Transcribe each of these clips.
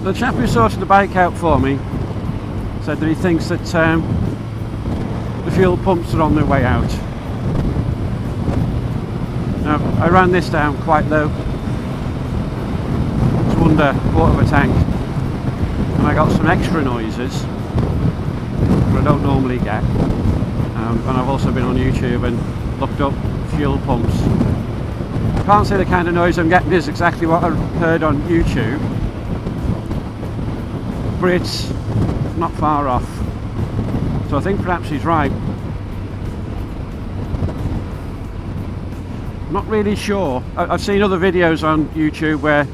The chap who sorted the bike out for me said that he thinks that the fuel pumps are on their way out. Now, I ran this down quite low to under a quarter of a tank, and I got some extra noises that I don't normally get. And I've also been on YouTube and looked up fuel pumps. I can't say the kind of noise I'm getting is exactly what I heard on YouTube, but it's not far off. So I think perhaps he's right. I'm not really sure. I've seen other videos on YouTube where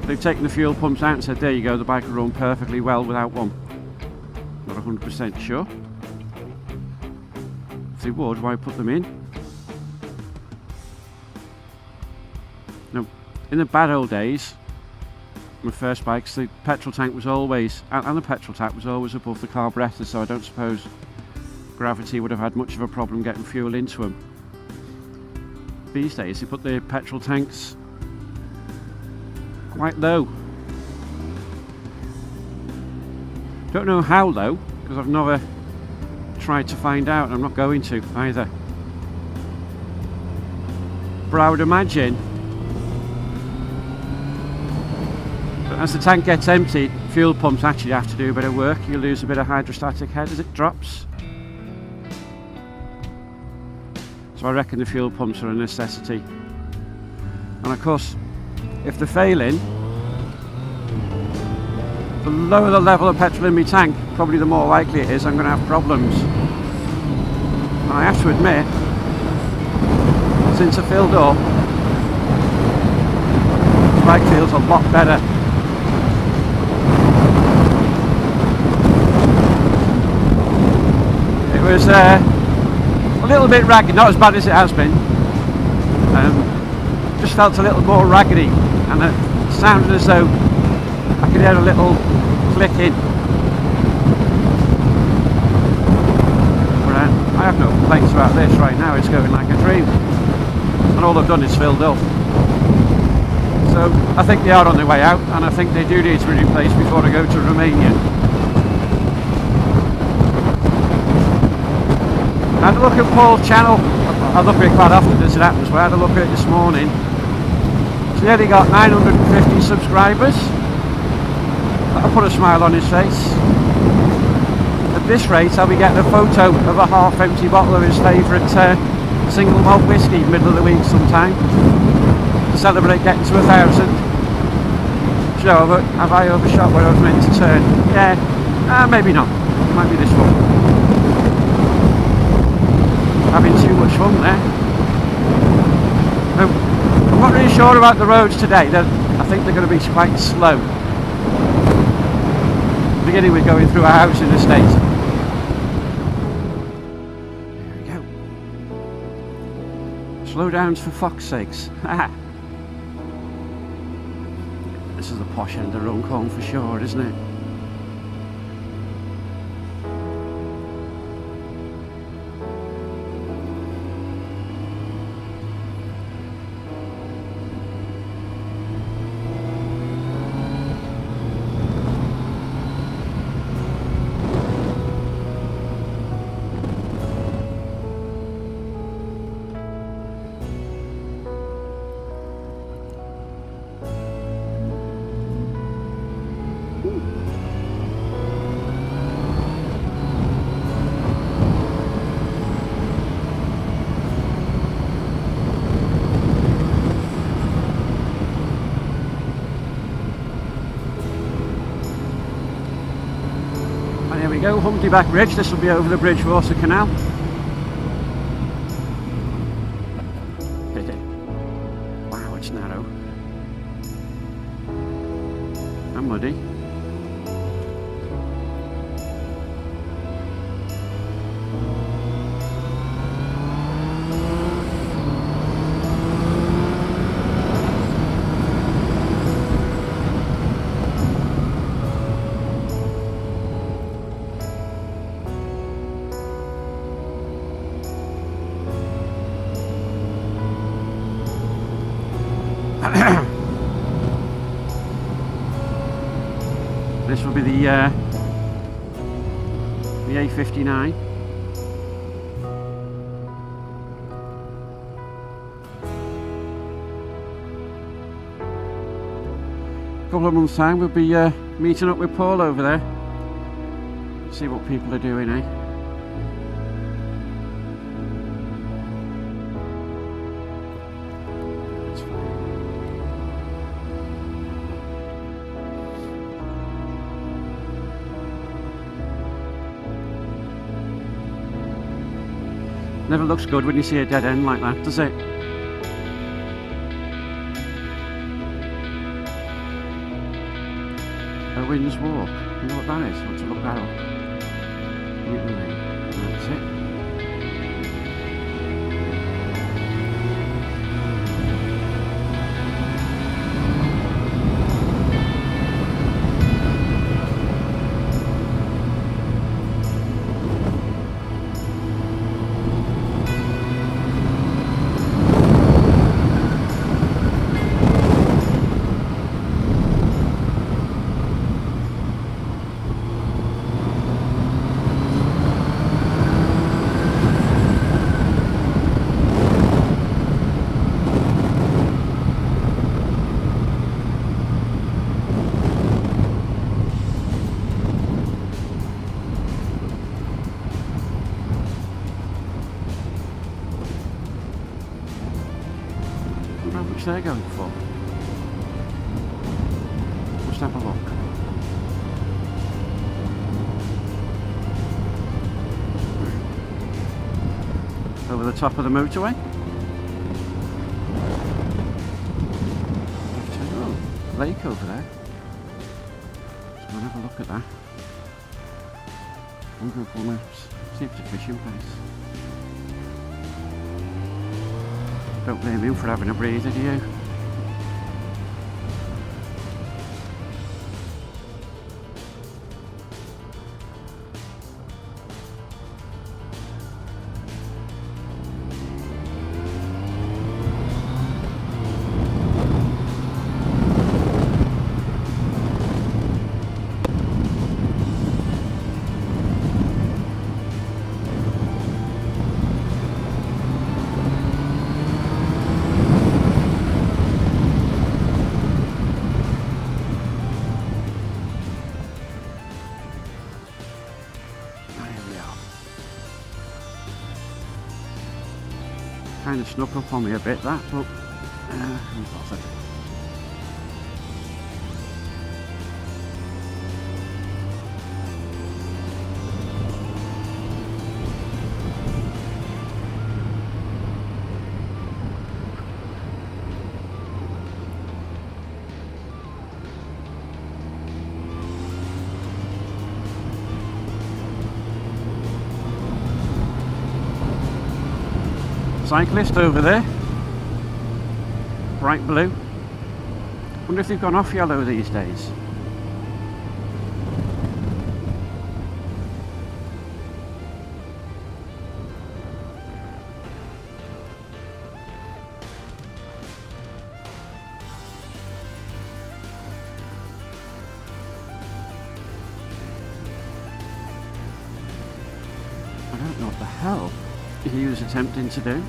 they've taken the fuel pumps out and said, there you go, the bike will run perfectly well without one. Not 100% sure. If they would, why put them in? Now, in the bad old days, my first bikes, the petrol tank was always, and the petrol tap was always above the carburettor, so I don't suppose gravity would have had much of a problem getting fuel into them. These days they put the petrol tanks quite low. Don't know how low, because I've never tried to find out, and I'm not going to either. But I would imagine as the tank gets empty, fuel pumps actually have to do a bit of work. You lose a bit of hydrostatic head as it drops. So I reckon the fuel pumps are a necessity. And of course, if they're failing, the lower the level of petrol in my tank, probably the more likely it is I'm going to have problems. And I have to admit, since I filled up, the bike feels a lot better. It was a little bit raggedy, not as bad as it has been. Just felt a little more raggedy, and it sounded as though I could hear a little clicking. But I have no complaints about this right now. It's going like a dream, and all I've done is filled up. So I think they are on their way out, and I think they do need to be replaced before I go to Romania. I had a look at Paul's channel. I look at it quite often as it happens, but I had a look at it this morning. So yeah, he got 950 subscribers. That'll put a smile on his face. At this rate, I'll be getting a photo of a half-empty bottle of his favourite single malt whiskey middle of the week sometime to celebrate getting to 1,000. So have I overshot where I was meant to turn? Yeah, maybe not. It might be this one. Having too much fun there. I'm not really sure about the roads today. I think they're going to be quite slow. Beginning with going through a housing estate. There we go. Slow downs for fuck's sakes. This is the posh end of Runcorn for sure, isn't it? Go Humpty Back Bridge. This will be over the Bridgewater Canal. Wow, it's narrow and muddy. This will be the A59. A couple of months' time we'll be meeting up with Paul over there. See what people are doing, eh? That's fine. Never looks good when you see a dead end like that, does it? Wind's Walk. You know what that is? Let's look that up. Newton Lane. That's it. How much they're going for? Let's have a look. Over the top of the motorway. Oh, lake over there. Let's go and have a look at that. On Google Maps. See if it's a fishing place. Don't blame him for having a breather, do you? Kind of snuck up on me a bit, that, but I'm bothered. Cyclist over there, bright blue. Wonder if they've gone off yellow these days. I don't know what the hell he was attempting to do.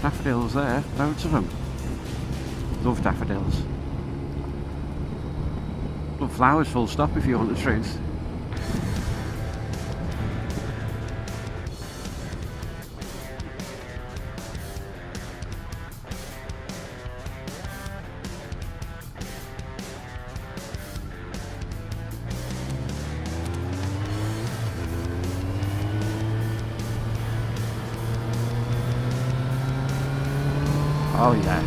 Daffodils there, loads of them. Love daffodils. Love flowers full stop if you want the truth. Oh yeah.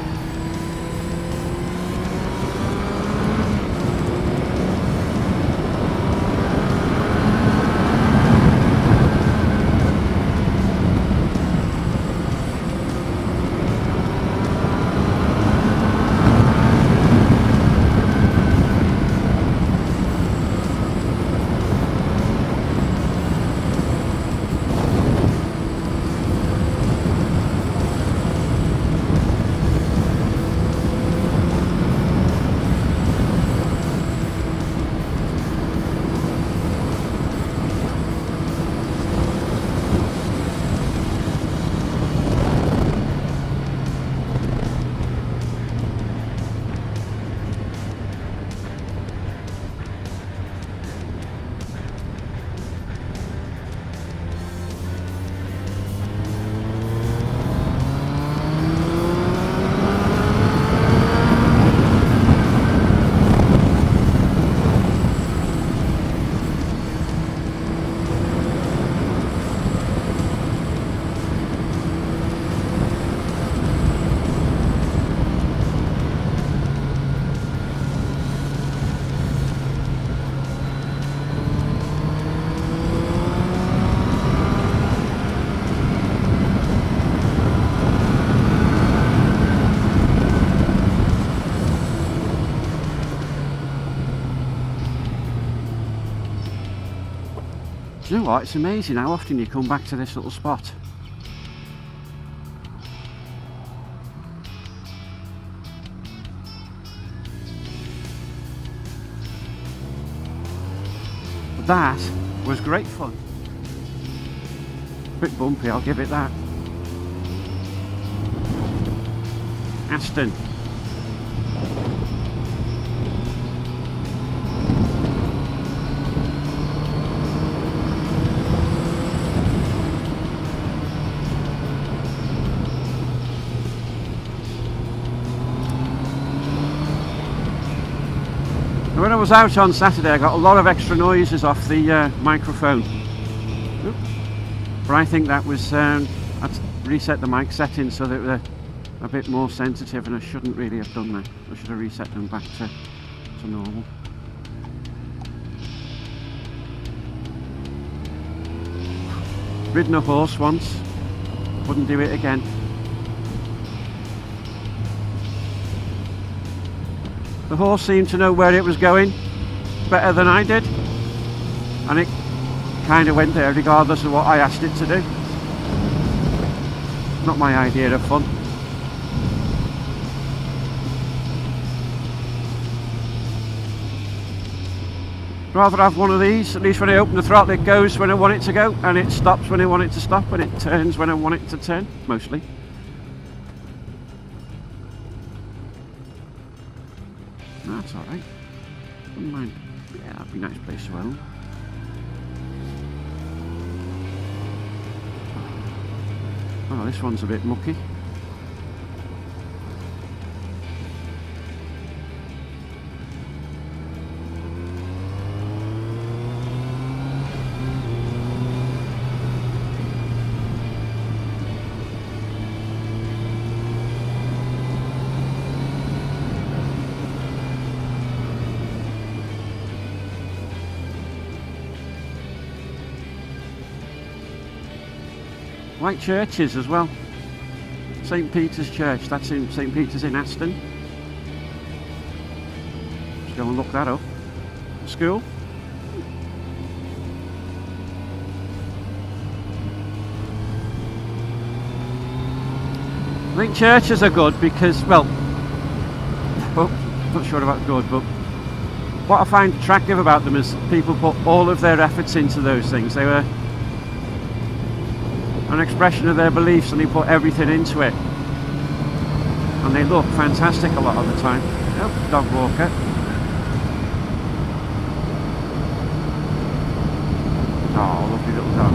You know what, it's amazing how often you come back to this little spot. That was great fun. Bit bumpy, I'll give it that. Aston. When I was out on Saturday, I got a lot of extra noises off the microphone. Oop. But I think that was, I'd reset the mic settings so that they're a bit more sensitive, and I shouldn't really have done that. I should have reset them back to normal. Ridden a horse once, wouldn't do it again. The horse seemed to know where it was going better than I did, and it kind of went there regardless of what I asked it to do. Not my idea of fun. Rather have one of these. At least when I open the throttle it goes when I want it to go, and it stops when I want it to stop, and it turns when I want it to turn, mostly. That's alright. Wouldn't mind. Yeah, that'd be a nice place to own. Oh, this one's a bit mucky. White churches as well. St. Peter's Church, that's in St. Peter's in Aston. Let's go and look that up. School. I think churches are good because, well, not sure about good, but what I find attractive about them is people put all of their efforts into those things. They were an expression of their beliefs, and they put everything into it, and they look fantastic a lot of the time. Oh, dog walker. Oh, lovely little dog.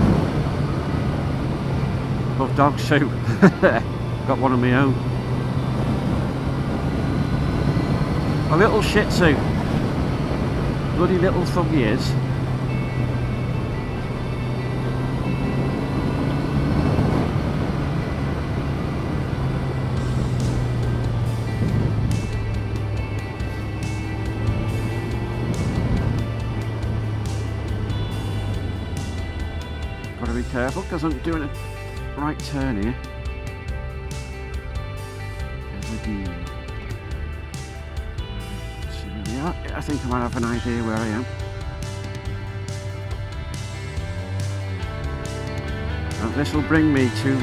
Love dogs too. Got one of my own. A little Shih Tzu. Bloody little thug he is. Got to be careful because I'm doing a right turn here. See where we are. I think I might have an idea where I am. And this will bring me to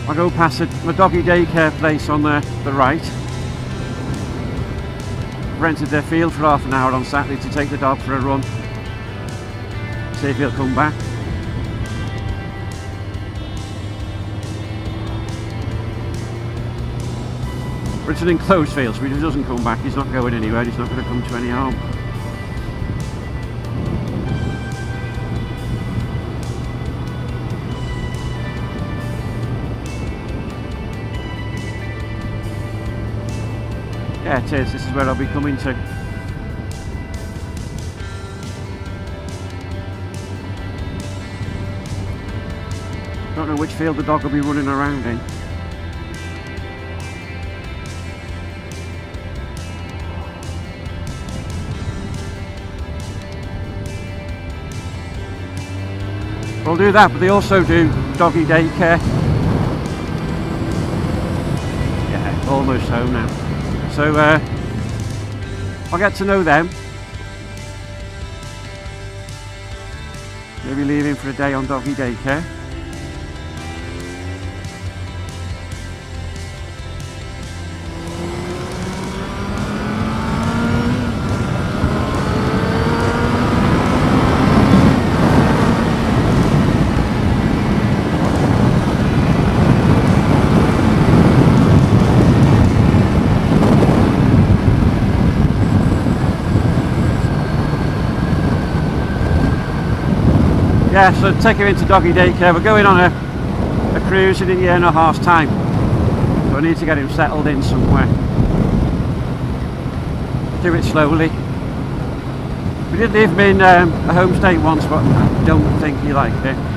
I go past my doggy daycare place on the right. Rented their field for half an hour on Saturday to take the dog for a run. See if he'll come back. But it's an enclosed field, so if he doesn't come back, he's not going anywhere, he's not going to come to any harm. Yeah, it is. This is where I'll be coming to. Don't know which field the dog will be running around in. We'll do that, but they also do doggy daycare. Yeah, almost home now. So I'll get to know them. Maybe leave him for a day on doggy daycare. Yeah, so take him into doggy daycare. We're going on a cruise in a year and a half's time. So I need to get him settled in somewhere. Do it slowly. We did leave him in a home state once, but I don't think he liked it.